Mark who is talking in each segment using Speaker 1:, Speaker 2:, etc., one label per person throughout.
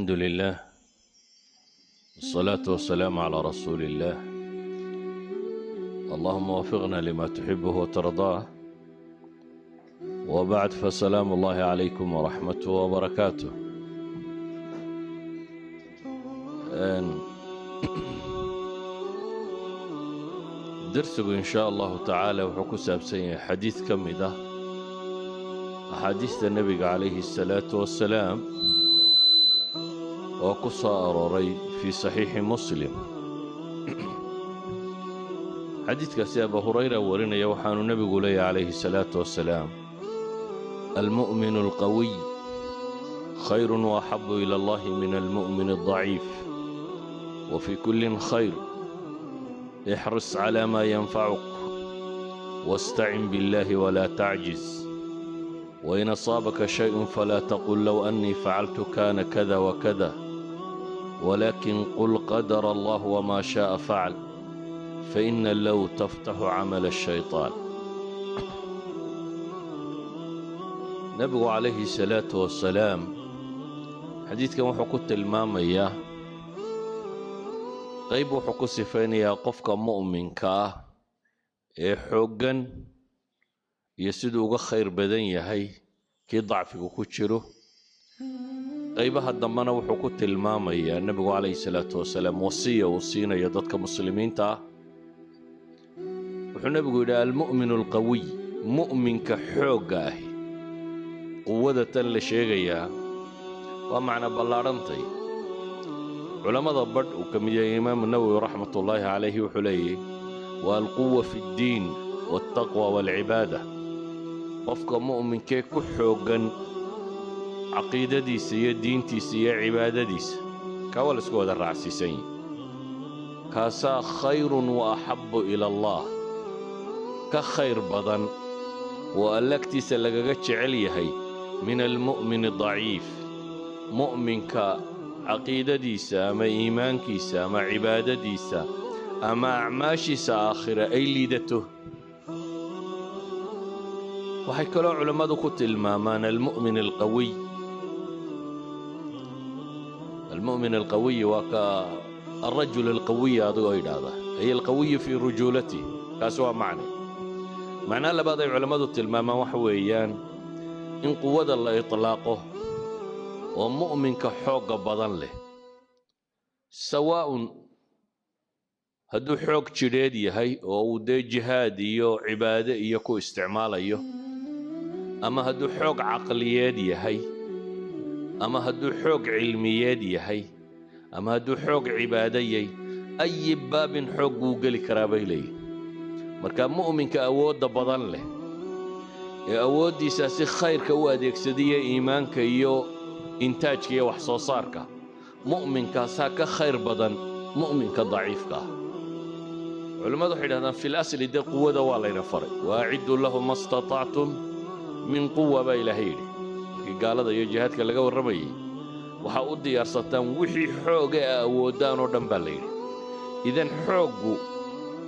Speaker 1: الحمد لله والصلاة والسلام على رسول الله. اللهم وفقنا لما تحبه وترضاه، وبعد فسلام الله عليكم ورحمته وبركاته. درسكم إن شاء الله تعالى وحكو سابسين حديث كمدة أحاديث النبي عليه الصلاة والسلام وقصة أروري في صحيح مسلم. حديث كسي أبا هريرة ورنا يوحان النبي عليه الصلاة والسلام: المؤمن القوي خير وأحب إلى الله من المؤمن الضعيف، وفي كل خير، احرص على ما ينفعك واستعن بالله ولا تعجز، وإن أصابك شيء فلا تقل لو أني فعلت كان كذا وكذا، ولكن قل قدر الله وما شاء فعل، فإن لو تفتح عمل الشيطان. نبي عليه الصلاة والسلام حديث كما حكوت المامية قيب حكو سفينيا قفك مؤمنك حقا يسدوغ خير بدن يهي كي ضعفك كتشره. قيبها الضمانة وحكو المامية النبي عليه الصلاة والسلام وصينا يددك مسلمين تا وحنا بيقول المؤمن القوي مؤمن كحوقه قوة لشيغيا ومعنى بلارنتي. علماء ضبط وكمية إمام النووي رحمة الله عليه وحليه: والقوة في الدين والتقوى والعبادة. قفك مؤمن كحوقا عقيدة ديسية دين تيسية عبادة ديس كاول اسكود الرعسيسين كاسا خير وأحب إلى الله كخير بدن وألكتي سلقاقتش عليهي من المؤمن الضعيف. مؤمن كعقيدة ديسة أما إيمان كيسة أما عبادة ديسة أما أعماشيسة آخرة أي ليدته. وحيكلوا علماء كت المامان المؤمن القوي. المؤمن القوي الرجل القوي هذا هي القوي في رجولته كاسوا معنى لبعض علماء التلمامة وحويان إن قوة الله إطلاقه ومؤمن كحوق بدن له، سواء هدو حوق جريدي هاي أو دي جهادي عبادة يكو استعمال أما هدو حوق عقليادي هاي، أما هدو حوق علميادي هاي، أما هدو حوق عبادي أي باب حوق وقل كرابي لي. مركا مؤمن كأود بدن له أود يساسي خير كواد يكسدية إيمانك يو إنتاجك يو وحصوصارك. مؤمن كاساك خير بدن مؤمن كضعيفك. علماء حينها في الأصل دي قوة دوالين فرق وأعدوا له ما استطعتم من قوة بإلهيري قال هذا يجهدك لقوا الرمي وحاودي يرسطان وحي حوق أودان ودنبالين. إذن حوق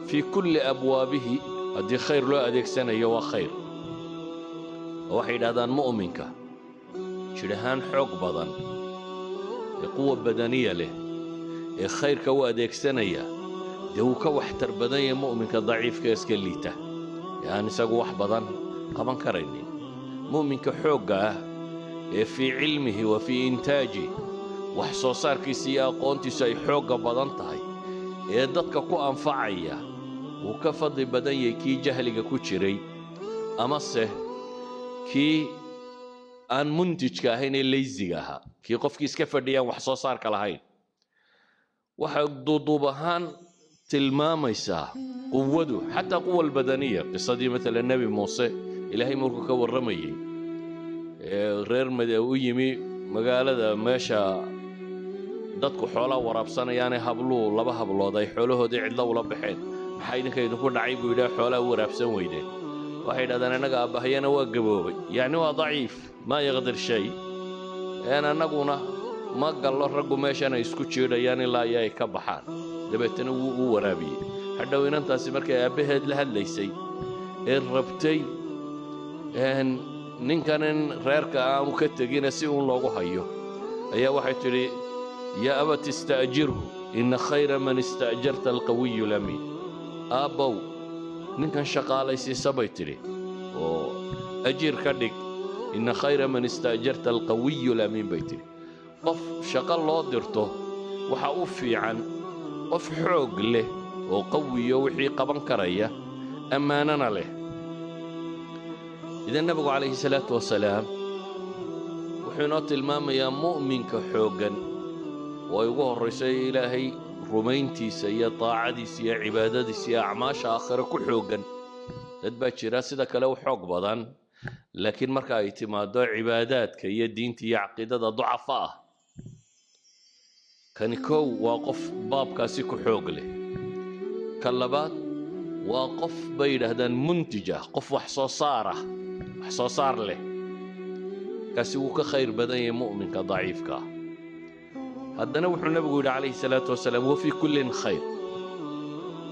Speaker 1: في كل أبوابه أدي خير له أديك سنة يوا خير. وحيد هذا مؤمنك شرهان حوق بدن قوة بدنية له خير كوا أديك سنة دهو كوحتر بدنية مؤمنك ضعيف كاسكليته يعني ساقو وح بدن قبان كرينين. مؤمنك حوقه في علمه وفي إنتاجه وحصوصار كيسيا قونتي ساي حوقه بدن تهي دادك كو أنفعيا وكفضي بدنية كي جهلك كوشري أمسه كي أن منتج كاهين الليزيها كي قف كيس كفرديا وحصوصار كلاهين وحق ضوضوبهان تلماميسا قوته حتى قوة البدنية. قصدي مثل النبي موسى إلهي مركك والرمي غير مدويمي مقالة ماشا dadku xoolaha waraabsanayaan hablu laba hablood ay xoolahoodii cidla ula baxeen maxay idinku ku dhacay buu ilaa xoolaha waraabsan weydeen waxay yiraahdaan anaga aabahayana waa gaboobay yani waa daciif ma yaqdir shay anaguna ma gallo raggu meeshana isku jiidayaan ilaa ay ka baxaan dabeetana wuu waraabiyay hadhow inantaasi markay aabaheed la hadlaysay rabtay ninkan reerka aanu ka tagin si uu loogu hayo ayaa waxay tiri يا أبت استأجره إن خير من استأجرت القوي الأمين أبو نكن شقالي سبيتري أجير كدك إن خير من استأجرت القوي الأمين بيتري قف شقال الله درته وحأوفي عن قف حوق له وقوي وحي قبن كريه أماننا له إذا النبي عليه الصلاة والسلام وحينات المام يا مؤمن كحوقا ويقول رسي إلهي رمينتي سيا طاعدي سيا عبادتي سيا أعماش آخر كحوقا تدباتش راسدك لو حوق بضان لكن مركا اعتماد عبادات كي دينتي عقيدة ضعفاء كان كو واقف باب كاسي كحوق له كلبات وقف بين هذا منتجة قف وحصوصار له كسوك خير بدن مؤمن كضعيف كا هذا نوح النبي عليه الصلاة والسلام وفي كل خير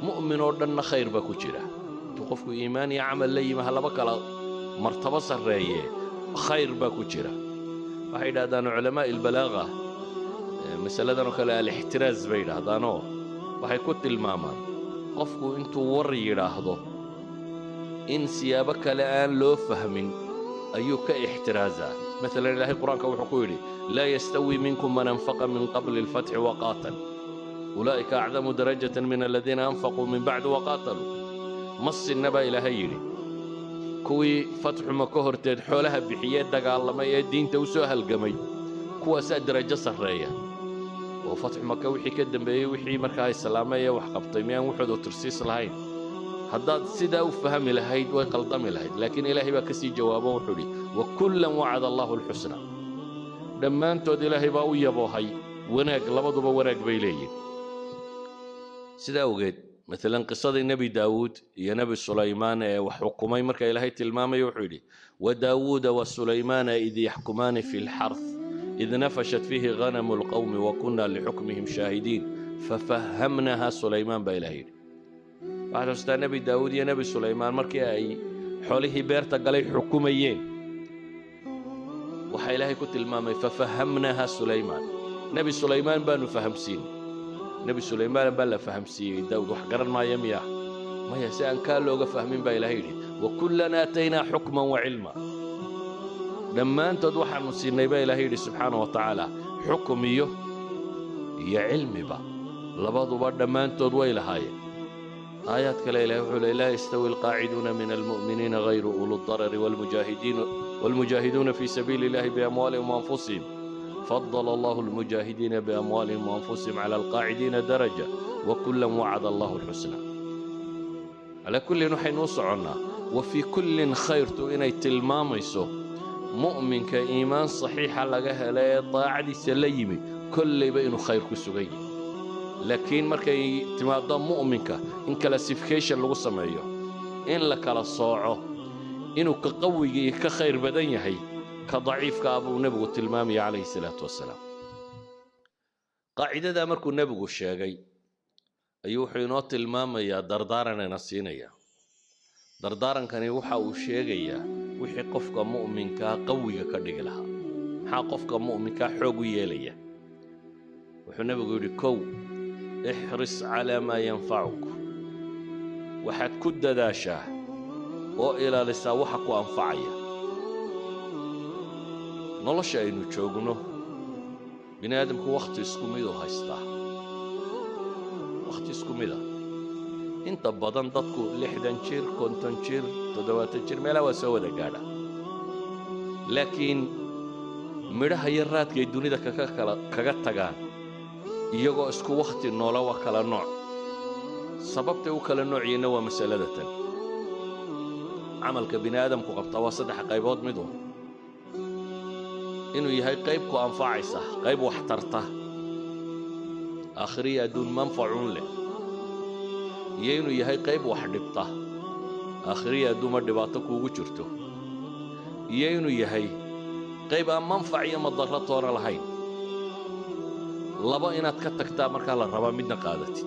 Speaker 1: مؤمن ودنا خير بكوشرة تقف إيمان يعمل لي مهلا بكلا مرتبة سرية خير بكوشرة واحد هذا علماء البلاغة مثلا هذا كلا الاحتراز بين هذا نو واحد كنت الماما قفكو انتو وري يراهضو إن سيابك الآن لو فهمين أيوك احترازا مثلا الله القرآن كوحكولي لا يستوي منكم من أنفق من قبل الفتح وقاتل أولئك أعظم درجة من الذين أنفقوا من بعد وقاتلوا مص النبا إلى هيري كوي فتح مكهر تد حولها بحيات دقال ما يدين توسوها القمي كوا درجة سرية وفتح مكة وحي كدن بيه وحي مركاي السلامية وحقبطيميان وحد وترسيس الهين هداد سيدا وفهم الهيد ويقلدم الهيد لكن إلهي بكسي جوابه وحولي وكلا وعد الله الحسنى لما انتو دي إلهي باوية بوهي وناك لبضو بوراك بيليه سيدا وقيد مثلا قصة النبي داود يا نبي سليمان وحكمي مركا إلهي تلمامي وحولي وداود وسليمان إذ يحكمان في الحرث إذ نفشت فيه غنم القوم وكنا لحكمهم شاهدين ففهمناها سليمان بإلهي بعد أستاذ نبي داود يا نبي سليمان مركي أي حوله بيرتا قالي حكوميين وحي إلهي كنت المامي ففهمناها سليمان نبي سليمان بانو فهمسين نبي سليمان بان فهمسين داود وحقرن ما يمياه ما يسأن كان لوغا فهمين بإلهي وكلنا آتينا حكما وعلما لما أنت دوحا نسيني بإلهي سبحانه وتعالى حكميه هي علمي با لبضو بعد ما أنت دوي لهاي آيات كلا إله لا يستوي القاعدون من المؤمنين غير أولو الضرر والمجاهدون في سبيل الله بأموالهم وأنفسهم فضل الله المجاهدين بأموالهم وأنفسهم على القاعدين درجة وكلا وعد الله الحسنى على كل نحن نوصعنا وفي كل خير تؤني تلماميسو مؤمن كإيمان صحيح لغاها لا طاعدي سليمي كل بينه خير كسوغي لكن مركي تمادا مؤمنك إن كلاسيفيكيشن لغو سمعيه إن لكلا صاعه إنه كقوي كخير بدن يحي كضعيف كأبو نبو التلمامي عليه الصلاة والسلام قاعدة دا مركو نبو الشاقي أيو حينات المامي يا دردارنا نسينيا دردارن كان يوحى وشيغيا وحي قفك مؤمنك قوي كدغ لها حا قفك مؤمنك خوغ يليا وحو نبي يقول كو احرص على ما ينفعك وحد كد داشا والى لسا وحك وانفعيا نولشا انو جوغنو بني ادمك وقت اسكو ميدو هايستا وقت اسكو ميدا inta badan dadku 60 jir 50 jir 70 jir meela waa soo wada gaadha laakiin midhaha yaraadka ee dunida kaga tagaan iyagoo isku waqti noola waa kala nooc sababta uu kala noociyana waa masaladatan amalka bini aadamku qabta waa saddex qaybood mid inuu yahay qayb ku anfacaysa qayb wax tarta aakhiriya adduun manfacuun leh يينو يهي قيب واحد دبطة آخرية دوما دباطة كوغو جرتو يينو يهي قيب منفعية مضرة طورة لهين لبا إنا تكتك تامر كالا ربا مدنا قادتي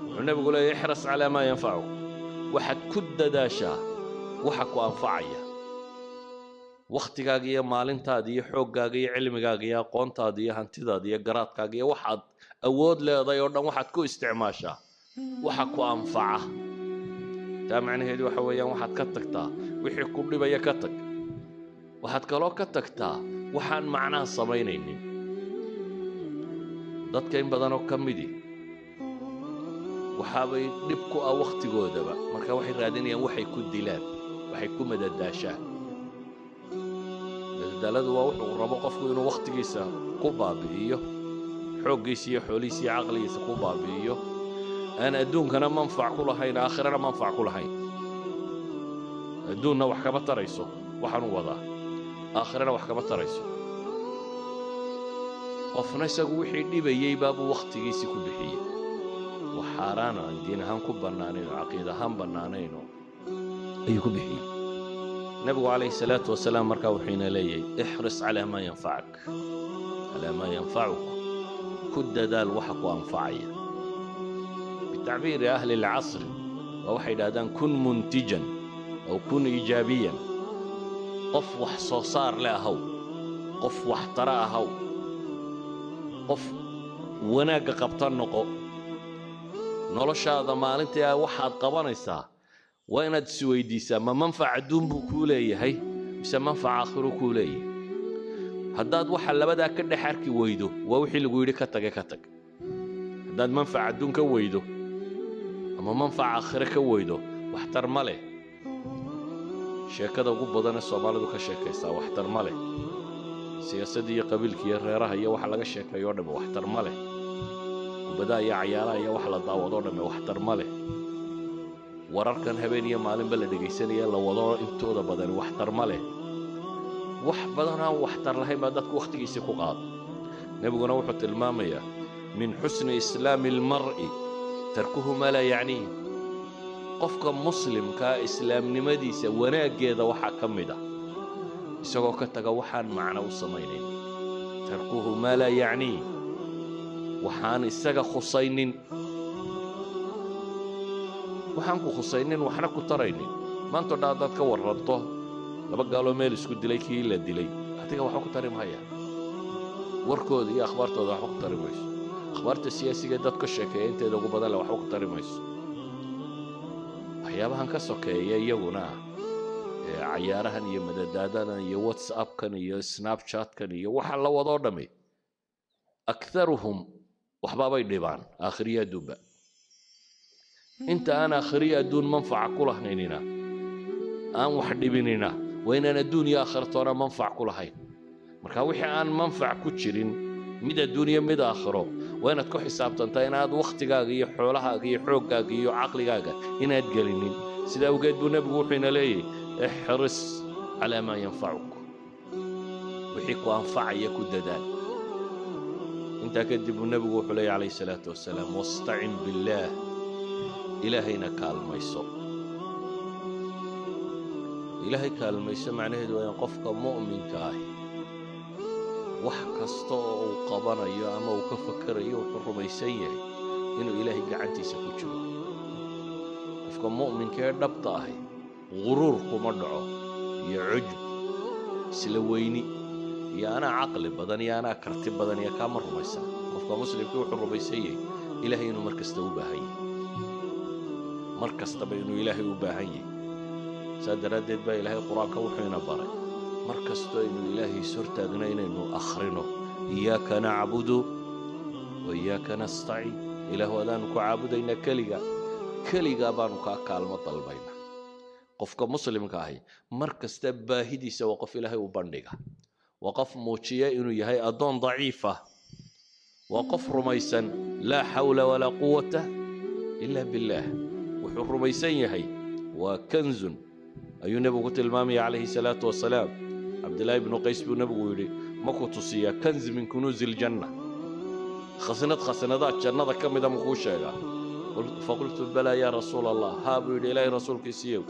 Speaker 1: وحنا بيقول يحرص على ما ينفعه وحد كد داشا وحك وأنفعية wakhtigaaga iyo maalintaada iyo xooggaaga iyo cilmigaaga iyo aqoontaada iyo hantidaada iyo garaadkaaga iyo waxaad awood leedahay oo dhan waxaad ku isticmaashaa waxa ku anfaca. taa macnaheedu waxa weeyaan waxaad ka tagtaa wixii ku dhibaya ka tag. waxaad kaloo ka tagtaa waxaan macnaha samaynaynin. dadka in badanoo ka midi waxaabay dhib ku ah wakhtigoodaba, marka waxay raadinayaan waxay ku dilaan, waxay ku madadaashaan. madadaaladu waa wuxuu rabo qofku inuu wakhtigiisa ku baabi'iyo, xooggiisa iyo xoolihiisa iyo caqligiisa ku baabi'iyo, aan adduunkana manfac ku lahayn, aakhirana manfac ku lahayn. adduunna wax kama tarayso waxaan u wadaa, aakhirana wax kama tarayso. qofna isagu wixii dhibayey baabuu wakhtigiisii ku bixiyey wax xaaraan aan diin ahaan ku bannaanayn oo caqiid ahaan bannaanayn ayuu ku bixiyey. nabigu calayhi salaatu wasalaam markaa wuxuu ina leeyahay ixris calaa maa yanfacak, calaa maa yanfacuk, ku dadaal waxa ku anfacaya. bitacbiiri ahli alcasri waa waxay yidhahdaan kun muntijan aw kun iijaabiyan. qof wax soo saar le ahaw, qof wax tara ahaw, qof wanaagga qabta noqo. noloshaada maalintii waxaad qabanaysaa waa inaad isweydiisaa ma manfac adduun buu kuu leeyahay mise manfac aakhiro kuu leeyahay. haddaad waxa labadaa ka dhex arki weydo waa wixii lagu yidhi ka tage ka tag. haddaad manfac adduun ka weydo ama manfac aakhiro ka weydo waxtar ma leh. sheekada ugu badanee soomaalidu ka sheekaysaa waxtar ma leh. siyaasadda iyo qabiilka iyo reeraha iyo waxa laga sheekayo o dhamme waxtar ma leh. kubadaha iyo cayaaraha iyo wax la daawado o dhamme waxtar ma leh. wararkan habeen iyo maalinba la dhegaysanaya la wado intooda badan waxtar ma leh. wax badan aan waxtar lahayn baa dadku wakhtigiisii ku qaada. nebiguna wuxuu tilmaamayaa min xusni islaami almar'i tarkuhu maa laa yacniih. qofka muslimkaa islaamnimadiisa wanaaggeeda waxaa ka mid ah isagoo ka taga waxaan macno u samaynayn. tarkuhu maa laa yacniih, waxaan isaga khusaynin, waxaan ku khusaynin waxna ku taraynin. maantoo dhan haddaad ka warranto laba gaaloo meel isku dilay kii la dilay, adiga waxba ku tari mahaya. warkooda iyo akhbaartooda waxba ku tari mayso. akhbaarta siyaasiga dad ka sheekeeya inteeda ugu badan leh waxba ku tari mayso. waxyaabahan ka sokeeya iyaguna cayaarahan iyo madadaadadan iyo whatsappkan iyo snapchatkan iyo waxa la wadoo dhammi akharuhum waxbaabay dhibaan aakhiriya adduunba. inta aan aakhiriya adduun manfaca ku lahaynina aan wax dhibinina waa inaan adduun iyo aakhiratoona manfac ku lahayn. marka wixii aan manfac ku jirin mid adduun iyo mid aakhiro waa inaad ku xisaabtantaa inaad wakhtigaaga iyo xoolahaaga iyo xooggaaga iyo caqligaaga inaad gelinin. sidaa awgeed buu nebigu wuxuu ina leeyahay ixris calaa maa yanfacuk, wixii ku anfacaya ku dadaal. intaa kadib buu nebigu wuxuu leeyahy calayhi salaatu wasalaam wastacin billaah, ilaahayna kaalmayso. ilaahay kaalmayso macnaheedu waa in qofka mu'minka ahi wax kasta oo uu qabanayo ama uu ka fakarayo wuxuu rumaysan yahay inuu ilaahay gacantiisa ku jiro. qofka mu'minka ee dhabta ahi guruur kuma dhaco iyo cujb, isla weyni iyo anaa caqli badan iyo anaa karti badan iyo kaama rumaysan. qofka muslimka wuxuu rumaysan yahay ilaahay inuu mar kasta u baahan yahay, mar kastaba inuu ilaahay u baahan yahay. saa daraaddeed baa ilaahay qur-aanka wuxuu ina baray mar kastoo inuu ilaahay ishortaagna inaynu akhrino iyaaka nacbudu wa iyaaka nastaciin. ilaahu adaanu ku caabudaynaa keligaa baanu kaa kaalmo dalbaynaa. qofka muslimka ahi mar kasta baahidiisa waa qof ilaahay u bandhiga, waa qof muujiya inuu yahay addoon daciifa, waa qof rumaysan laa xawla walaa quwata ila billaah. wuxuu rumaysan yahay waa kanzun ayuu nebigu ku tilmaamaya calayhi salaatu wasalaam. cabdillaahi ibnu qays buu nebigu yidhi ma ku tusiyaa kanz min kunuuzi iljanna, khasnadaad jannada ka mida makuu sheegaa? faqultu balaa yaa rasuul allah, haa buu yidhi ilaahay rasuulkiisiiyow.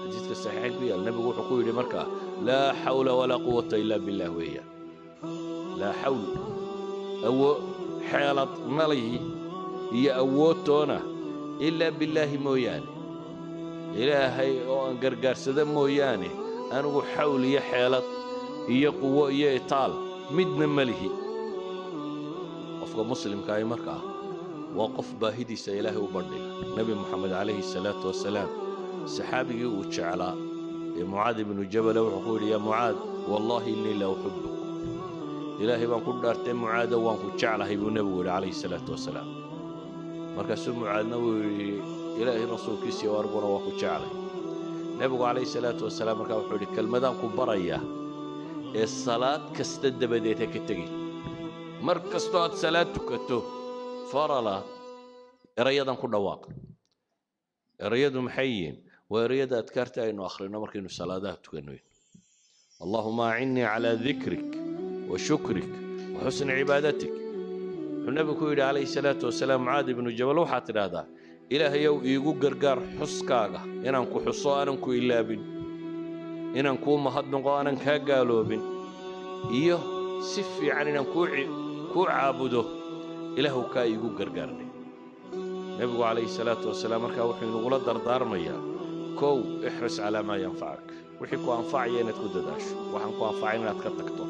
Speaker 1: xadiidka saxiixayn ku yaal nebigu wuxuu ku yidhi markaa laa xawla walaa quwata ilaa billaah weeyaan. laa xawl xeelad malihi iyo awoodtoona ilaa billaahi mooyaane, ilaahay oo aan gargaarsada mooyaane anigu xawl iyo xeelad iyo quwo iyo itaal midna ma lihi. qofka muslimka ay markaa waa qof baahidiisa ilaahay u bandhiga. nebi moxamed calayhi salaatu wasalaam saxaabigii uu jeclaa ee mucaad ibnu jabale wuxuu ku yidhi yaa mucaad wallaahi innii la uxibuk, ilaahay baan ku dhaartay mucaado waan ku jeclahay buu nebigu yidhi calayhi salaatu wasalaam. markaasuu mucaadna wuu yidhi ilaahay rasuulkiisii oo arguna waa ku jeclay. nebigu calayhi salaatu wasalaam markaa wuxuu yidhi kelmadaan ku barayaa ee salaad kasta dabadeed ha ka tegin. mar kastoo aad salaad tukato farala erayadan ku dhawaaq. erayadu maxay yihiin? waa erayada adkaarta aynu akhrino markaynu salaadaha tukanno. allahuma acinnii calaa dikrik wa shukrik wa xusni cibaadatik. wuxuu nebigu ku yidhi calayhi salaatu wasalaam mucaad ibnu jabal waxaad tidhaahdaa ilaahayow iigu gargaar xuskaaga, inaan ku xuso aanan ku ilaabin, inaan kuu mahadnaqo aanan kaa gaaloobin, iyo si fiican inaan kuu caabudo. ilaahu kaa iigu gargaarnay. nebigu calayhi salaatu wasalaam markaa wuxuu inagula dardaarmayaa kow ixris calaa maa yanfacak, wixii ku anfacaya inaad ku dadaasho, waxaan ku anfacay inaad ka tagto,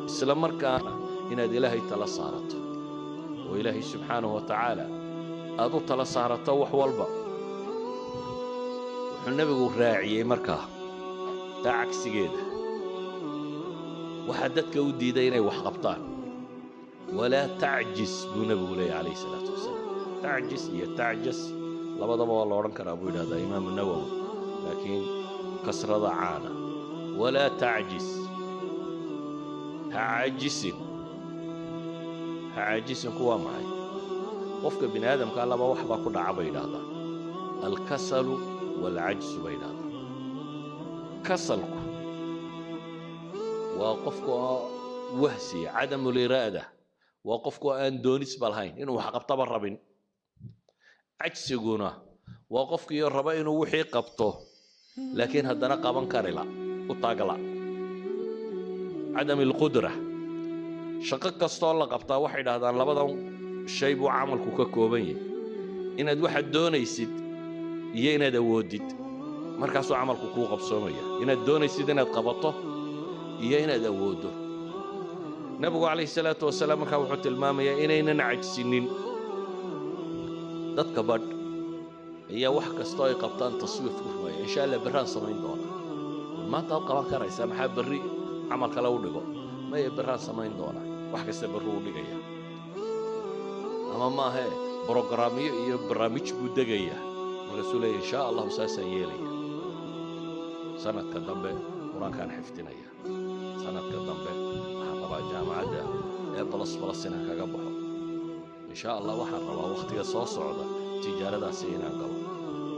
Speaker 1: isla markaana inaad ilaahay tala saarato oo ilaahay subxaanahu wa tacaala aad u tala saarato wax walba. wuxuu nebigu raaciyey markaa taa cagsigeeda waxaa dadka u diiday inay wax qabtaan. walaa tacjis buu nebigu leeyahy calayhi salaatu wasalaam. tacjis iyo tacjas labadaba waa la odhan karaa buu yidhahdaa imaamu nawowi, laakiin kasrada caana. walaa tacjis, ha caajisin. ha caajisinku waa maxay? qofka bini aadamka laba wax baa ku dhaca bay yidhaahdaa, alkasalu waalcajsu bay yidhahdaa. kasalku waa qofku wahsiya, cadamuliraada, waa qofku aan doonisba lahayn, inuu wax qabtaba rabin. cajsiguna waa qofkiiyo raba inuu wixii qabto laakiin haddana qaban karila, u taagla. cadam ilqudra, shaqo kastoo la qabtaa waxay dhahdaan labadan shay buu camalku ka kooban yahay: inaad waxaad doonaysid iyo inaad awoodid. markaasuu camalku kuu qabsoomaya, inaad doonaysid inaad qabato iyo inaad awooddo. nebigu calayhi salaatu wasalaam markaa wuxuu tilmaamayaa inaynan cajsinin. dadka badh ayaa wax kastoo ay qabtaan taswiif ku rumaya, insha allah berraan samayn doona. maanta ad qaban karaysaa, maxaa berri camal kale u dhigo? maya berraan samayn doona, wax kasta berru u dhigaya. ama maahee brogaraamyo iyo barnaamij buu degaya, markaasuu leeya insha allahu saasaan yeelaya. sanadka dambe qur-aankaan xifdinaya, sanadka dambe waxaan rabaa jaamacadda ee balas inaan kaga baxo, insha allah waxaan rabaa wakhtiga soo socda tijaaradaasi inaan galo,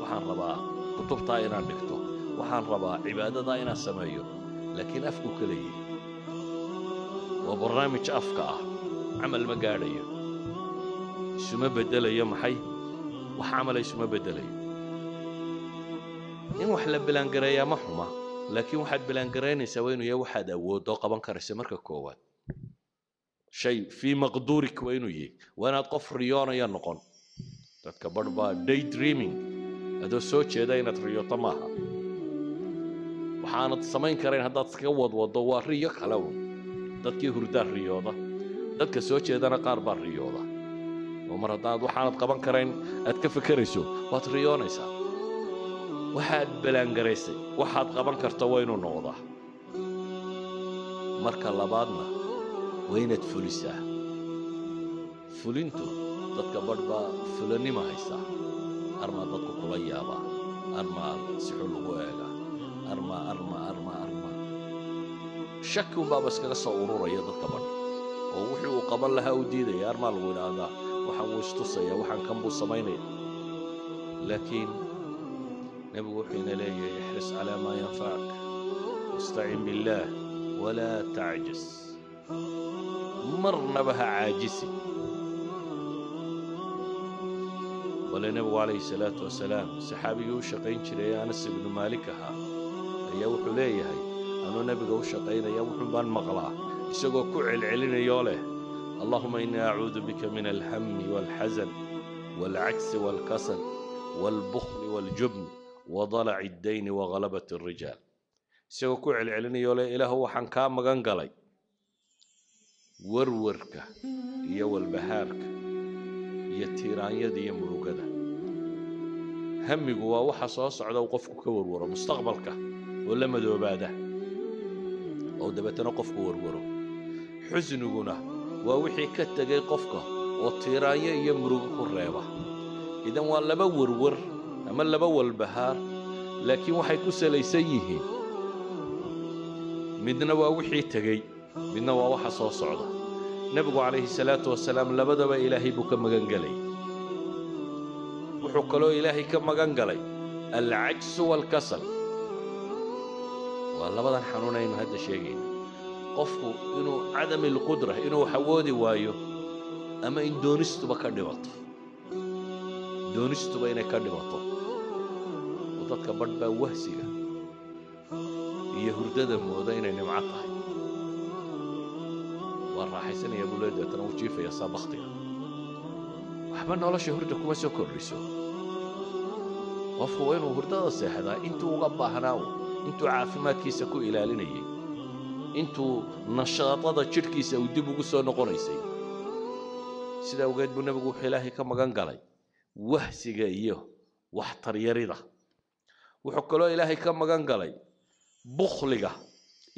Speaker 1: waxaan rabaa kutubtaa inaan dhigto, waxaan rabaa cibaadadaa inaan sameeyo. laakiin afku kala yihi waa barnaamij afka ah, camal ma gaadhayo, isuma beddelayo. maxay? wax camala isuma beddelayo. in wax la bilaangareeyaa ma xuma, laakiin waxaad bilaangaraynaysaa waa inuu yahay waxaad awoodoo qaban karaysa. marka koowaad shay fii maqduurik waa inuu yahay, waa inaad qof riyoonaya noqon. dadka badh baa day dreaming, adoo soo jeeda inaad riyooto maaha. waxaanad samayn karayn haddaad iskaga wadwado waa riyo kale un. dadkii hurdaa riyooda, dadka soo jeedana qaar baa riyooda. oo mar haddaad waxaanad qaban karayn aad ka fekerayso waad riyoonaysaa. waxaad balaangaraysay waxaad qaban karta waa inuu noqdaa. marka labaadna waa inaad fulisaa. fulintu dadka badh baa fulanima haysaa. armaa dadku kula yaabaa, armaa si xun lagu eegaa, armaa shaki unbaaba iskaga soo ururaya dadka badh, oo wixii uu qaban lahaa u diidaya. armaa lagu idhaahdaa waxaan wuu istusaya, waxaan kan buu samaynaya. laakiin nebigu wuxuu ina leeyahay ixris calaa maa yanfacak, wastacin billaah walaa tacjis. marnaba ha caajisi. bale nebigu calayhi salaatu wasalaam saxaabigii u shaqayn jiray ee anas ibnu maalik ahaa ayaa wuxuu leeyahay anuu nebiga u shaqaynaya wuxuun baan maqlaa isagoo ku celcelinayoo leh allahuma innii acuudu bika min alhammi waalxasan waalcajsi waalkasal waalbukhli waaljubn wadalaci addayni waghalabati alrijaal. isagoo ku celcelinayo le ilaahu waxaan kaa magan galay warwarka iyo walbahaarka iyo tiiraanyada iyo murugada. hamigu waa waxa soo socda uu qofku ka warwaro mustaqbalka oo la madoobaada oo dabeetana qofku warwaro. xusniguna waa wixii ka tegay qofka oo tiiraanyo iyo murugo ku reeba. idan waa laba warwar ama laba walbahaar, laakiin waxay ku salaysan yihiin midna waa wixii tegey, midna waa waxa soo socda. nabigu calayhi salaatu wasalaam labadaba ilaahay buu ka magan galay. wuxuu kaloo ilaahay ka magan galay alcajsu waalkasal. waa labadan xanuunaynu hadda sheegayna. qofku inuu cadami alqudra, inuu wax awoodi waayo, ama in doonistuba ka dhimato. doonistuba inay ka dhimato. oo dadka badh baa wahsiga iyo hurdada mooda inay nimco tahay. waa raaxaysanaya buu leeyahay, deetana wuu jiifaya saa baktiga. waxba nolosha hurda kuma soo kordhiso. qofku waa inuu hurdada seexdaa intuu uga baahnaa, intuu caafimaadkiisa ku ilaalinayay, intuu nashaadada jidhkiisa uu dib ugu soo noqonaysay. sidaa awgeed buu nebigu wuxuu ilaahay ka magan galay wahsiga iyo waxtaryarida. wuxuu kaloo ilaahay ka magan galay bukhliga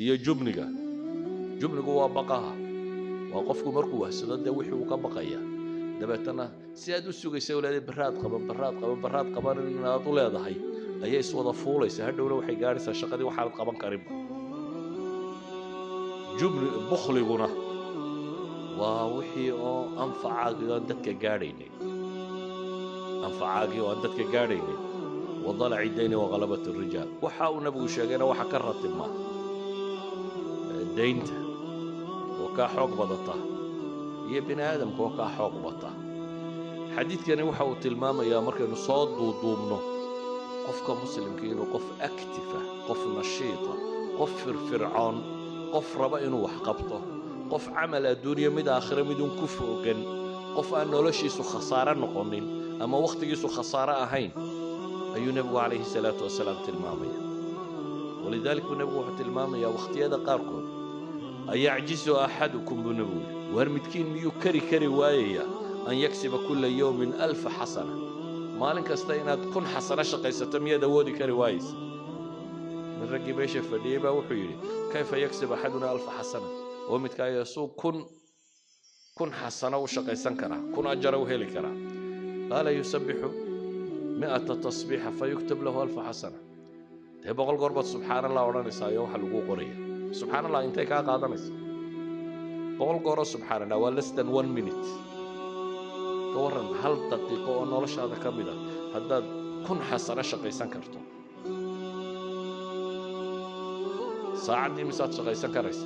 Speaker 1: iyo jubniga. jubnigu waa baqaha. waa qofku markuu wahsado dee wixii uu ka baqaya, dabeetana si aad u sugaysa u leedahay baraad qaban inaad u leedahay ayay iswada fuulaysa. hadhowna waxay gaadhaysaa shaqadii waxaanad qaban karinba. bukhliguna waa wixii oo anfacaagii aan dadka gaadhaynin. wadalaci dayni waqalabat rijaal. waxa uu nabigu sheegayna waxa ka ratibma daynta oo kaa xoog badata iyo bini aadamka oo kaa xoog bata. xadiidkani waxa uu tilmaamayaa markaynu soo duuduubno qofka muslimka inuu qof actifa, qof nashiita, qof firfircoon, qof raba inuu wax qabto, qof camal adduunyo mid aakhira midun ku foogan, qof aan noloshiisu khasaare noqonin ama wakhtigiisu khasaare ahayn ayuu nebigu calayhi salaatu wasalaam tilmaamaya. walidaalika buu nebigu wuxuu tilmaamayaa wakhtiyada qaarkood ayacjizu axadukum buu nebigu yidhi, waar midkiin miyuu kari waayaya an yaksiba kulla yawmin 1000 xasana. maalin kasta inaad 1000 xasano shaqaysato miyaad awoodi kari waayeysa? min raggii meesha fadhiyey baa wuxuu yidhi kayfa yaksib axaduna 1000 xasana. oo midkaayo suu 1000 xasano u shaqaysan karaa, 1000 ajara u heli karaa. qaala yusabixu 100 tasbiixa fayuktab lahu 1000 xasana. dee 100 goor baad subxaan allah odhanaysaa iyo waxa laguu qoraya. subxaan allah intay kaa qaadanaysa? 100 gooroo subxaan allah waa less than 1 minute. ka warran 1 daqiiqo oo noloshaada ka mid ah haddaad 1000 xasano shaqaysan karto. saacaddii misaad shaqaysan karaysa?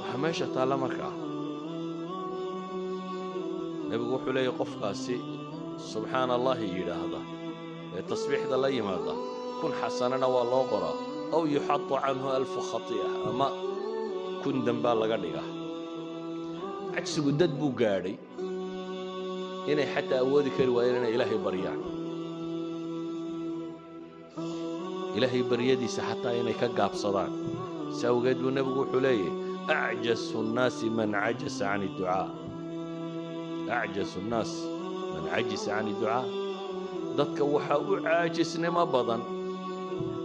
Speaker 1: waxaa meesha taalla markaa nebigu wuxuu leeyahy qofkaasi subxaana allahi yidhaahda ee tasbiixda la yimaada 1000 xasanana waa loo qoraa, aw yuxadu canhu 1000 khati'a, ama 1000 dambaa laga dhigaa. cajsigu dad buu gaadhay inay xataa awoodi kari waayeen inay ilaahay baryaan. ilaahay baryadiisa xataa inay ka gaabsadaan. si awgeed buu nebigu wuxuu leeyahy acjasu nnaasi man cajasa can idducaa. acjasu nnaas man cajisa can idducaa. dadka waxaa u caajisnimo badan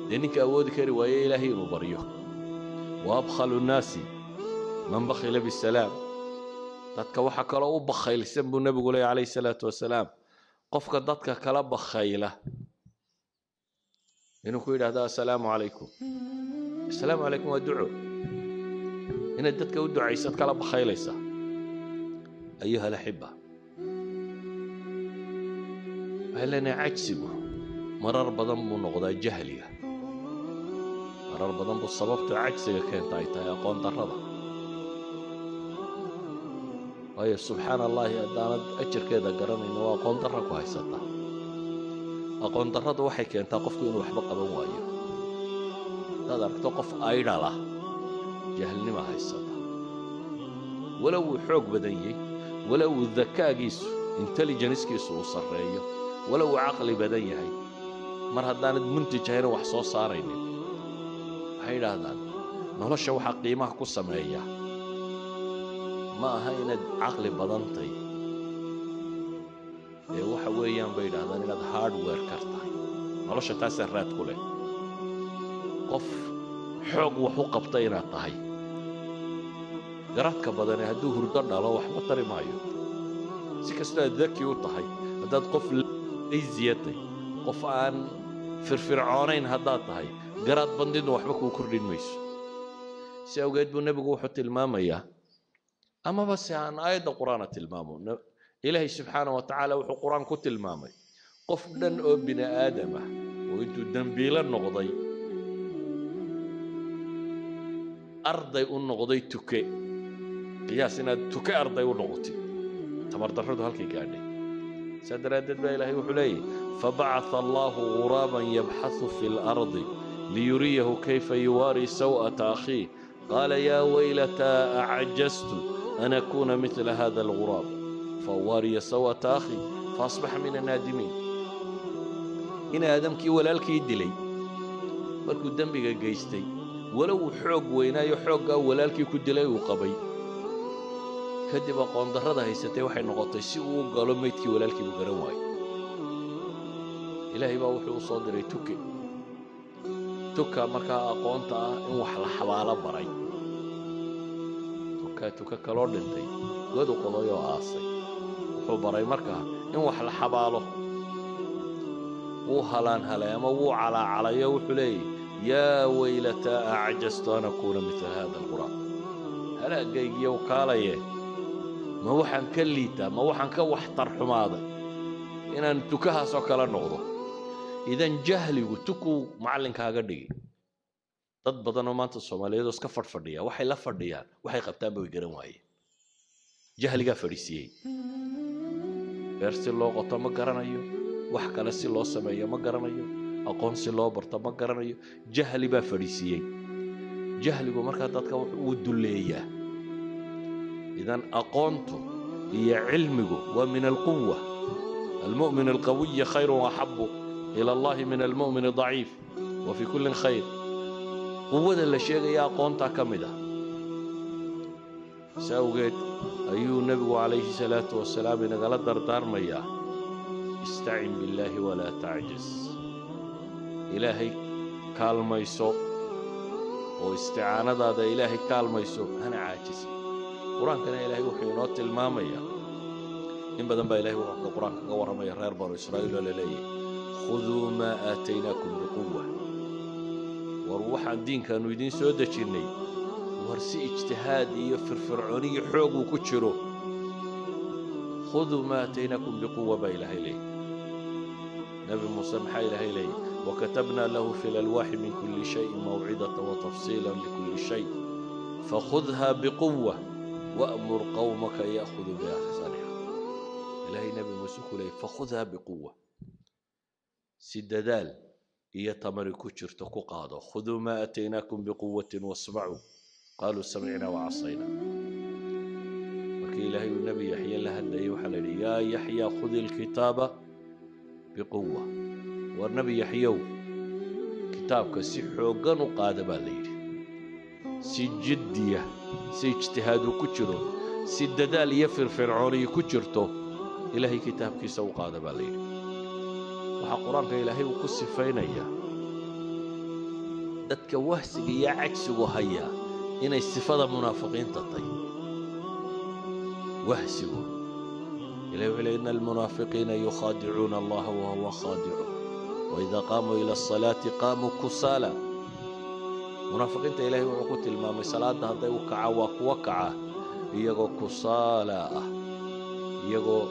Speaker 1: dee ninka awoodi kari waaye ilaahay inuu baryo. wa abkhalu nnaasi man bakhila bisalaam. dadka waxa kaloo u bakhaylsan buu nebigu leeyahy calayhi salaatu wasalaam qofka dadka kala bakhayla inuu ku yidhaahdo assalaamu calaykum. assalaamu calaykum waa duco. inaad dadka u ducaysad kala bakhaylaysa. ayuha alaxiba, waxay leenahay cajsigu marar badan buu noqdaa jahliga. marar badan buu sababta cajsiga keenta ay tahay aqoon darrada. waayo subxaana allahi haddaanad ajarkeeda garanayno waa aqoon darra ku haysata. aqoon darradu waxay keentaa qofku inuu waxba qaban waayo. haddaad aragto qof aydhal ah jahlnima haysata, walow uu xoog badan yahay, walow uu dakaagiisu intelligencekiisu uu sarreeyo, walow uu caqli badan yahay, mar haddaanad muntij ahayna wax soo saaraynin waxay yidhaahdaan nolosha waxaa qiimaha ku sameeya ma aha inaad caqli badantay ee waxa weeyaan bay yidhaahdaan inaad hardware kartahay nolosha taasaa raad ku leh qof xoog wax u qabta inaad tahay garadka badane hadduu hurdo dhalo waxba tari maayo si kastoo aad daki u tahay haddaad qof laysiyatay qof aan firfircoonayn haddaad tahay garaad bandidnu waxba kuu kordhin mayso si awgeed buu nebigu wuxuu tilmaamayaa amaba se aan aayadda qur-aana tilmaamo ilaahay subxaana wa tacaala wuxuu qur-aan ku tilmaamay qof dhan oo bini aadam ah oo intuu dembiilo noqday arday u noqday tuke qiyaas inaad tuke arday u noqotid tabardarradu halkay gaadhay saa daraaddeed baa ilaahay wuxuu leeyahy fabacatha allaahu ghuraaban yabxathu fi lardi liyuriyahu kayfa yuwaari saw'ata akhiih qaala yaa waylataa acjaztu an akuuna midla hada alguraab fawaariya saw'ata akhi faasbaxa min annaadimiin in aadamkii walaalkii dilay markuu dembiga geystay walow uu xoog weynaayo xooggaa walaalkii ku dilay uu qabay kadib aqoondarrada haysatay waxay noqotay si uu u galo maydkii walaalkii buu garan waayey ilaahay baa wuxuu u soo diray tuka markaa aqoonta ah in wax la xabaalo baray tuka kaloo dhintay godu qodayoo aasay wuxuu baray markaa in wax la xabaalo wuu halaanhalay ama wuu calaacalayo wuxuu leeyahy yaa waylataa acjaztu an akuuna midla hada alqur'aan halaagaygiiyow kaalaye ma waxaan ka liitaa ma waxaan ka waxtar xumaaday inaan tukahaasoo kala noqdo idan jahligu tukuu macallinkaaga dhigi dad badanoo maanta soomaaliyeedoo iska fadhfadhiya waxay la fadhiyaan waxay qabtaanba way garan waayeen jahligaa fadhiisiiyey beer si loo qoto ma garanayo wax kale si loo sameeyo ma garanayo aqoon si loo barto ma garanayo jahli baa fadhiisiiyey jahligu markaa dadka wuu dulleeyaa idan aqoontu iyo cilmigu waa min alquwa almu'min alqawiy khayru axabu ila allahi min almu'min adaciif wa fi kullin khayr quwada la sheegaya aqoontaa ka mid ah si awgeed ayuu nebigu calayhi salaatu wasalaam inagala dardaarmayaa istacin billaahi walaa tacjiz ilaahay kaalmayso oo isticaanadaada ilaahay kaalmayso hana caajisi qur-aankana ilaahay wuxuu inoo tilmaamayaa in badan baa ilahay wuxuu qur-aanka ka warramaya reer banu israa'iil oo la leeyahay khuduu maa aataynaakum biquwa war waxaan diinkaannu idiin soo dejinnay war si ijtihaad iyo firfircooniyo xoog uu ku jiro khuduu maa aataynaakum biquwa baa ilaahay leeyahy nebi muuse maxaa ilaahay leeyahy وكتبنا له في الألواح من كل شيء موعظة وتفصيلا لكل شيء فخذها بقوة وأمر قومك يأخذوا بأحسنها إلهي نبي موسى كله فخذها بقوة سددال يتمر كتشر تقاضى خذوا ما أتيناكم بقوة واسمعوا قالوا سمعنا وعصينا وكي إلهي النبي يحيى لها يوحى يا يحيى خذ الكتاب بقوة والنبي يحيى كتابك سي حوغان وقادة بالليل سي جدية سي اجتهاد كتشرو سي الددال يفر فرعوني كتشرتو إلهي كتابك سو قادة بالليل وحا قرآنك إلهي وقصي فينيا دادك وهسك يا عكس وهيا إن استفادة منافقين تطي وهسك إلهي إن المنافقين يخادعون الله وهو خادعهم وإذا قاموا إلى الصلاة قاموا كسالى منافقين إلهي وعقوت المام صلاة هذا وكعا وكعا يجو كسالى يجو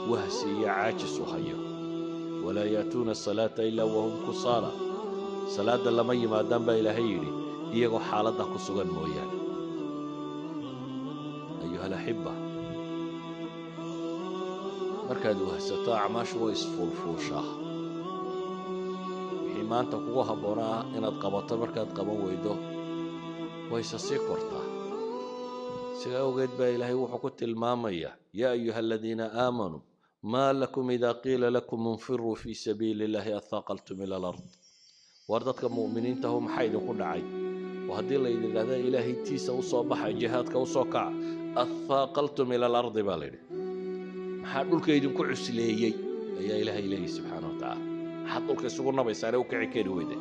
Speaker 1: وهسي عاجس وحيا ولا يأتون الصلاة إلا وهم كسالى صلاة لما يما دنبا إلهي يجو حالة كسوغان مويان أيها الأحبة مركز وهستا عماش ويسفول فوشاه maanta kugu habboonaa inaad qabato markaad qaban weydo wayse sii kortaa sidaa awgeed baa ilaahay wuxuu ku tilmaamayaa yaa ayuha aladiina aamanuu ما لكم إذا قيل لكم انفروا في سبيل الله أثاقلتم إلى الأرض وردتك مؤمنين تهم حيد كل عين وهدي الله إذا هذا إلهي تيسا وصباح جهادك وصوكع أثاقلتم إلى الأرض بالله حدولك يدن كعسليي يا إلهي سبحانه وتعالى حدولك سقنا بيساره وكعكير ويده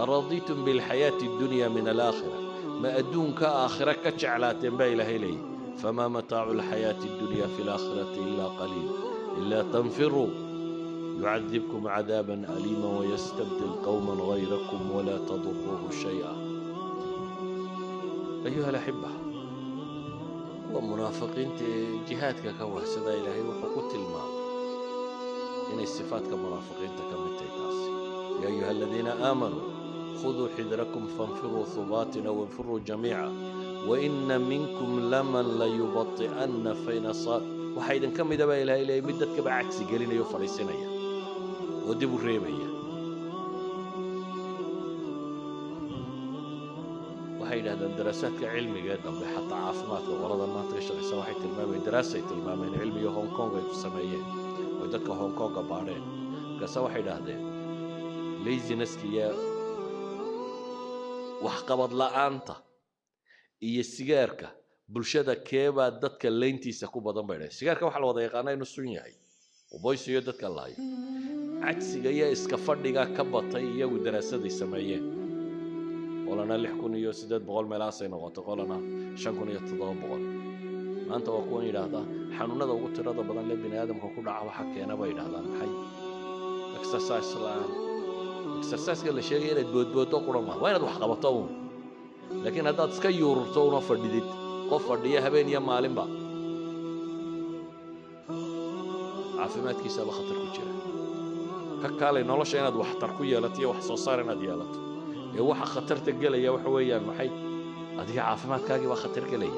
Speaker 1: أرضيتم بالحياة الدنيا من الآخرة ما أدونك آخرة كشعلات إلهي فما متاع الحياة الدنيا في الآخرة إلا قليل إلا تنفروا يعذبكم عذابا أليما ويستبدل قوما غيركم ولا تضروه شيئا. أيها الأحبة ومنافقين جهادك كواسدا إلهي وحقوت الماء إن الصفات كمنافقين تكمتيتاس. يا أيها الذين آمنوا خذوا حذركم فانفروا ثبات أو انفروا جميعا وإن منكم لمن ليبطئن فإن صار وحيدا كم دبا إلهي مدتك بعكس قالين يفرسينيا ودبوا الريبية وحيدا هذا الدراسات كعلمي جدا حتى عافمات وغرض ما تشتغل سواحي تلمامي دراسة تلمامي علمي هونغ كونغ يسميين ودك هونغ كونغ بارين كسواحي هذا ليزي نسكيا وحقبض لا أنت iyo sigaarka bulshada keeba dadka leyntiisa ku badan bay dhahay sigaarka waxa la wada yaqaanaa inuu sun yahay oo boysiyo dadka laayo cagsiga iyo iska fadhiga ka batay iyagu daraasaday sameeyeen qolana 6800 meelaas ay noqotay qolana 5700 maanta waa kuwan yiraahda xanuunada ugu tirada badan ee bini'aadamka ku dhaca waxa keena bay yiraahdaan maxay exercise la sheegay inaad boodboodo qurama waa inaad wax qabato لكن هذا تسكيور صورة فرديد قف فردية هبين يا معلم بقى عافمات كيسة بخطر كتير كقالي نلاش أنا دوح تركية لتيه وحصار أنا ديالت يوح خطر تجلي يا وحويا المحي هذه عافمات كاجي وخطر كليه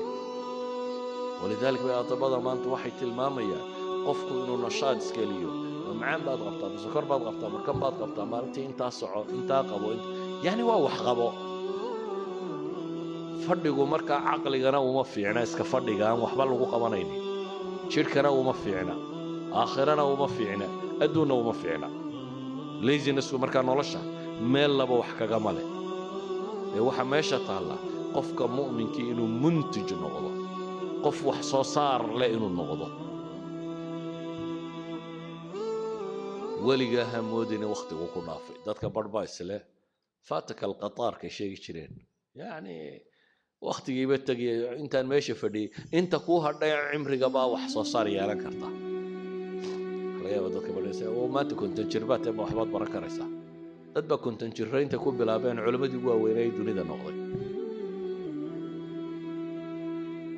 Speaker 1: ولذلك بقى تبادر ما أنت واحد المامية قفكوا إنه نشاط سكليو معان بعض غبطة بسكر بعض غبطة مركب بعض غبطة مالتي أنت صعو أنت قبو يعني واوح قبو fadhigu marka aqligana uma fiicna iska fadhigaan waxba lagu qabanaynin jirkana uma fiicna aakhirana uma fiicna adduuna uma fiicna laziness marka nolosha meel laba wax kaga male ee waxa meesha taala qofka mu'minka inuu muntij noqdo qof wax soo saar leh inuu noqdo waliga hamoodina waqtigu ku dhaafay dadka barbaa isle faataka alqataar ka sheegi jireen yani وقت جيبت تجي أنت ماشي فدي أنت كوه هذا عمرك بقى وحصل صار يالك كرتا خليه بدك بالرسالة وما تكون تجربات ما حبات بركة رسالة تبى كنت تجربين تكون بلابين علماء جوا ويني دوني ده نقضي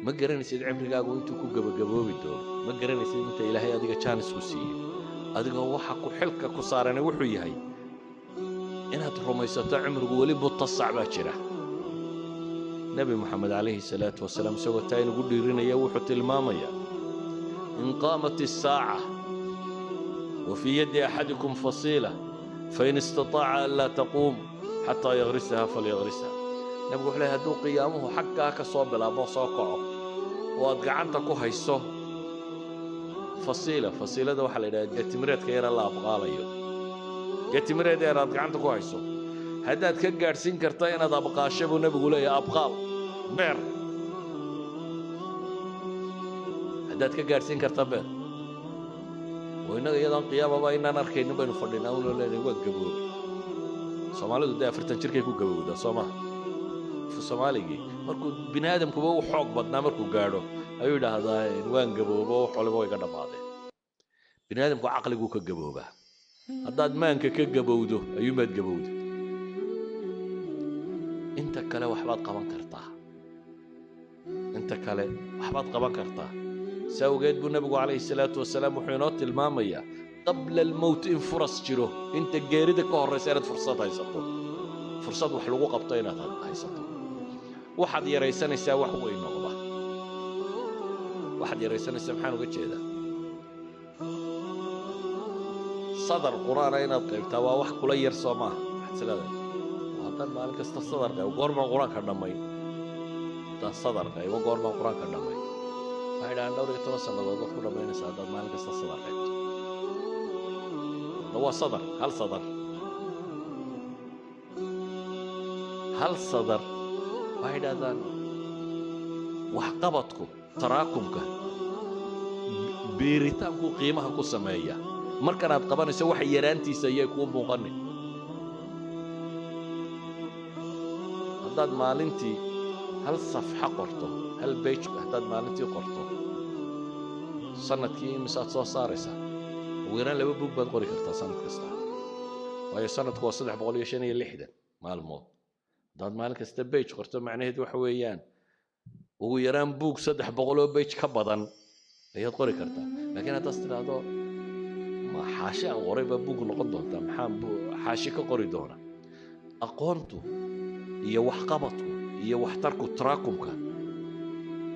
Speaker 1: ما قرن يصير عمرك أقول أنت كوه جبوا بدور ما قرن يصير أنت إلهي هذيك chance وسيء هذيك هو حق حلك كصارنا وحوي هاي إنها تروم يستطيع عمرك ولي بتصع باشرة نبي محمد عليه الصلاة والسلام سوى تاين يقول لي يوحت المامية إن قامت الساعة وفي يد أحدكم فصيلة فإن استطاع ألا تقوم حتى يغرسها فليغرسها نبي عليه هدو قيامه حقا كصوب لا بصاقعه وأدقعنتك هيسو فصيلة ده وحل إذا جتمرت كير الله أبغاليه جتمرت إذا أدقعنتك هيسو هذا تكجر سينكرتين هذا بقى شبه نبي يقول يا أبقال بير هذا تكجر سينكرت بير وإنه يدان قيامة بيننا نركين بين فردنا ولا نقول جبور سومالي ده فرتن شركة يكون جبور ده سوما في الصومالي جي مركو بنادم كبوا حق بدنا مركو قارو أيوة ده هذا وين جبور بوا حول بوا يقدر بعده بنادم كو عقل يكون كجبور به هذا ما إنك كجبور ده أيوة ما تجبور أنت كلا وحبات قبان كرتاه أنت كلا وحبات قبان كرتاه سوجد بالنبي عليه الصلاة والسلام وحينات المامية قبل الموت إن فرص جرو أنت جاردك وهالرسالة فرصة هيسطو فرصة وحلوق قبطينة هيسطو واحد يريسان يساوي حوين نغضه واحد يريسان السبحان وقت هذا صدر قرآن أين القيمة وواحد كل يرسمه حتى هذا مالك استصدر وقرن القرآن كرنمين تصدر وقرن القرآن كرنمين هذا عندنا دورة توصل لوضع كل بين سادات مالك استصدر هو صدر هل صدر واحد هذا وحقبتكم تراكمك بيريتانكو قيمها كو سمايا markan aad qabanayso wax yaraantiisa ayay ku muuqanay haddaad maalintii hal safxa qorto hal page haddaad maalintii qorto sanadkii imisaad soo saaraysaa ugu yaraan 2 buug baad qori kartaa sanad kasta waayo sanadku waa 365 maalmood haddaad maalin kasta page qorto macnaheedu waxa weeyaan ugu yaraan buug 300 page ka badan ayaad qori kartaa laakiin haddaad tiraahdo ma xaashi aan qorayba buug noqon doontaa maxaan xaashi ka qori doona aqoontu iyo waxqabadku iyo waxtarku taraakumka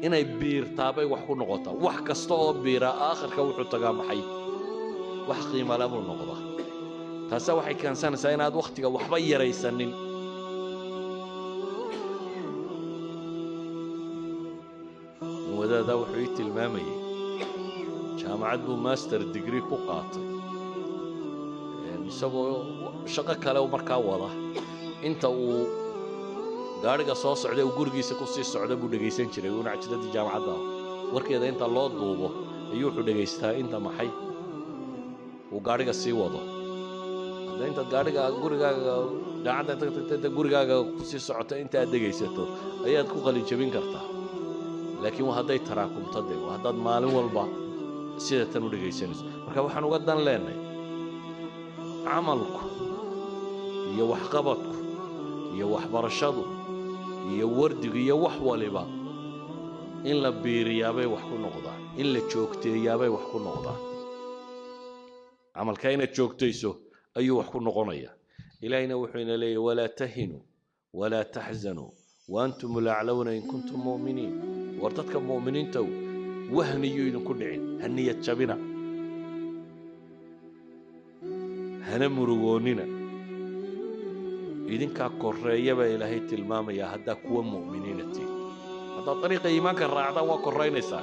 Speaker 1: inay biirtaabay wax ku noqotaa wax kasta oo biira aakhirka wuxuu tagaa maxay wax qiimo leh buu noqdaa taasa waxay keensanaysaa inaad waqtiga waxba yaraysanin wadaada wuxuu tilmaamayay jaamacad buu master degree ku qaatay isagoo shaqo kale markaa wada inta uu gaariga soo socday uu gurigiisa ku sii socda buu dhageysan jiray uu nacjadii jaamacadda warkeeda inta loo duubo ayuu wuxuu dhageystaa inta maxay uu gaariga sii wado hadda inta gaariga gurigaaga jaamacadda tagtay gurigaaga ku sii socota inta aad dhageysato ayaad ku qalin jabin kartaa laakiin waa hadday taraakumto waa haddaad maalin walba sida tan u dhageysanayso marka waxaan uga dan leenahay camalku iyo waxqabadku iyo waxbarashadu iyo wardigu iyo wax waliba in la biiriyaabay wax ku noqdaan in la joogteeyaabay wax ku noqdaan camalka inaad joogtayso ayuu wax ku noqonaya ilaahina wuxuu ina leeyahay walaa tahinu walaa taxzanuu waantum laclawna in kuntum mu'miniin war dadka mu'miniinta wahniyuu idinku dhicin haniyad jabina hana murugoonina idinkaa koreeyaba ilaahay tilmaamaya haddaa kuwa mu'miniina tihiin haddaad dariiqa iimaanka raacdaan waa koraynaysaa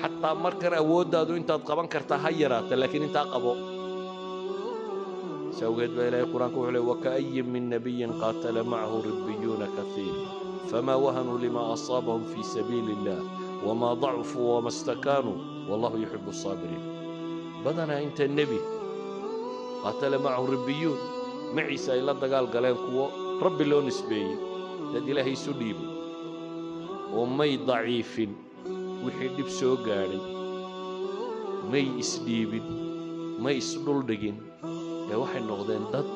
Speaker 1: xataa markan awooddaadu intaad qaban kartaa ha yaraata laakiin intaa qabo sawgeed baa ilaahay qur-aanka wuxuu leeyahay waka'ayyin min nabiyyin qaatala macahu ribbiyuuna kathiir famaa wahanuu limaa asaabahum fii sabiili illah wamaa dacufuu wama stakaanuu wallahu yuxibu asaabiriin badanaa inta nebi qaatala macahu ribbiyuun maciisa ay la dagaal galeen kuwo rabbi loo nisbeeyey dad ilaahay isu dhiibay oo may daciifin wixii dhib soo gaadhay may isdhiibin may isdhuldhigin ee waxay noqdeen dad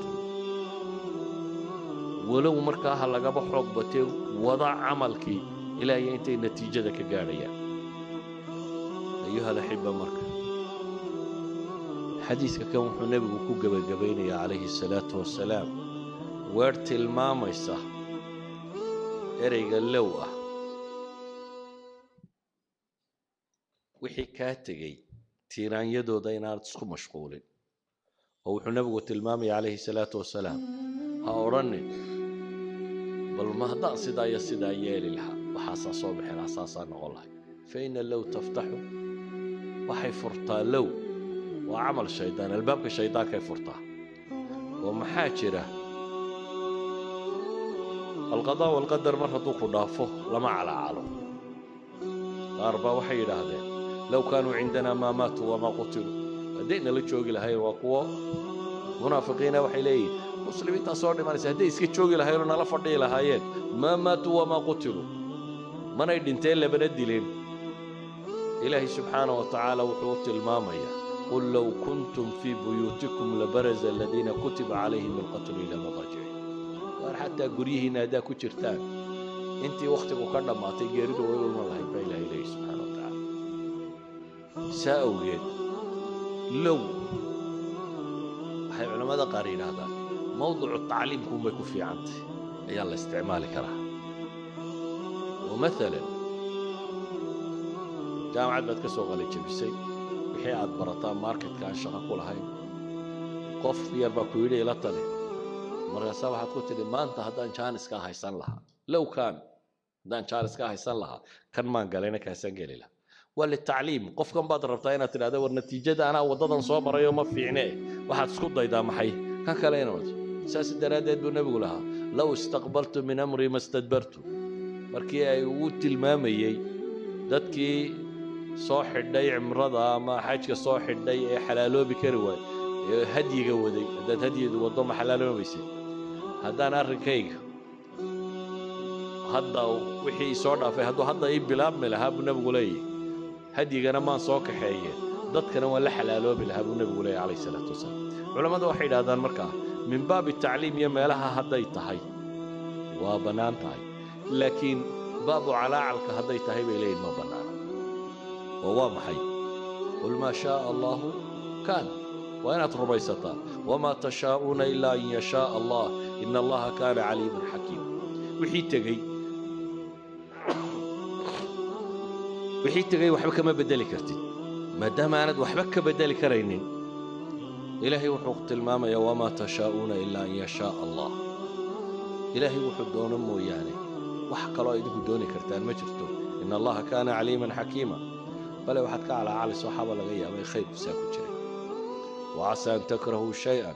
Speaker 1: walow markaa ha lagaba xoog batee wada camalkii ilaahay intay natiijada ka gaadhayaan ayuha alaxiba marka xadiiska kan wuxuu nebigu ku gebagabaynayaa calayhi salaatu wasalaam weer tilmaamaysa ereyga low ah wixii kaa tegey tiiraanyadooda inaanad isku mashquulin oo wuxuu nebigu tilmaamaya calayhi salaatu wasalaam ha odhanin bal ma haddaan sidaa iyo sidaa yeeli lahaa waxaasaa soo bixi lahaa saasaa noqon lahay fa ina low taftaxu waxay furtaa low waa camal shaydaan albaabka shaydaankay furtaa oo maxaa jira alqadaa walqadar mar hadduu ku dhaafo lama calacalo qaar baa waxay yidhaahdeen low kaanuu cindanaa maa maatuu wamaa qutiluu hadday nala joogi lahayn waa kuwo munaafiqiina waxay leeyihin muslimiintaa soo dhimanaysa hadday iska joogi lahaynoo nala fadhiyi lahaayeen maa maatuu wamaa qutiluu manay dhinteen labana dileen ilaahay subxaanahu wa tacaala wuxuu u tilmaamayaa قل لو كنتم في بيوتكم لبرز الذين كتب عليهم القتل إلى مضاجعهم حتى قريهنا دا كجرتان انت وقتك وكرنا ما تجرد ويقول الله يبقى إليه سبحانه وتعالى سأوجد لو هاي علماء قارين هذا موضوع التعليم كم يكون في عنده يلا استعمالك راح ومثلا جامعة بدكسو غالي جبسي wixii aad barataan marketka aan shaqo ku lahayn qof yar baa ku yidhi ila tali markaasaa waxaad ku tidhi maanta haddaan jaaniska haysan lahaa low kaan haddaan jaaniska haysan lahaa kan maan galayna kaasaan geli lahaa وللتعليم قف كم بعد ربطين هذا والنتيجة أنا وضدا صوب ريوم في عناه واحد سكوت ضيدا محي كان كلينا أساس الدرادات بالنبي لها لو استقبلت من أمري ما استدبرت مركي أيوت المامي دتكي صاحب داي عمرضة ما حاجة صاحب داي حلالو بكروي هدي جودي دت هدي وضم حلالو بيسي هذا أنا ركيك هذا وحي صورنا في هذا يبلاب ملها بالنبي لي هدي أنا ما صاك حية ضد كنا ولا حلالو بالها بالنبي لي عليه الصلاة والسلام علماء واحد هذا المركع من باب التعليم يما لها هذا يتحي وبنان تحي لكن باب على علك هذا يتحي بلين ما بنان وهو محي قل ما شاء الله كان وين ربيستا وما تشاءون إلا أن يشاء الله إن الله كان عليما حكيما وحي تجي وحبك ما بدل كرتي ما دام أنا وحبك بدل كرينين إلهي وحق الماما يا وما تشاءون إلا أن يشاء الله إلهي وحق دون مو يعني وحق الله يدك دوني كرتان ما جرتو إن الله كان عليما حكيما بل وحدك على عالي صحابة لغاية ما خير ساكو جري وعسى أن تكرهوا شيئا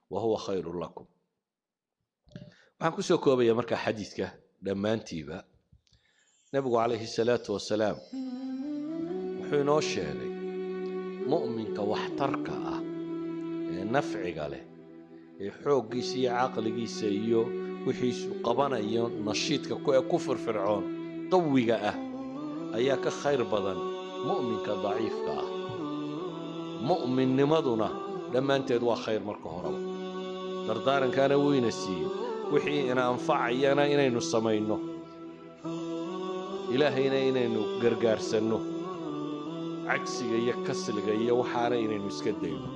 Speaker 1: وهو خير لكم waxaan ku soo koobaya marka xadiiska dhamaantiiba nabigu calayhi salaatu wasalaam wuxuu inoo sheegay mu'minka waxtarka ah ee nafciga leh ee xooggiisa iyo caqligiisa iyo wixiisu qabanayo nashiidka ku firfircoon qawiga ah ayaa ka khayr badan mu'minka daciifka ah mu'minnimaduna dhammaanteed waa khayr marka horeba dardaarankaana weyna siiyey wixii ina anfacayana inaynu samayno ilaahayna inaynu gargaarsanno cagsiga iyo kasliga iyo waxaana inaynu iska dayno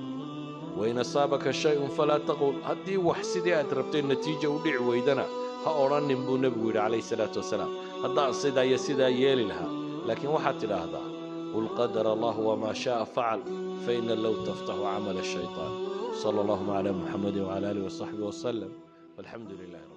Speaker 1: wain asaabaka shay-un falaa taqul haddii wax sidii aad rabtay natiija u dhici weydana ha odhanin buu nebigu yidhi calayhi salaatu wasalaam haddaan sidaa iyo sidaa yeeli lahaa laakiin waxaad tidhaahdaa qul qadara allahu wamaa shaaa facal faina low taftaxu camala shaytaan sala allahuma calaa muxamedin wacala aalihi wasaxbihi wasalam والحمد لله.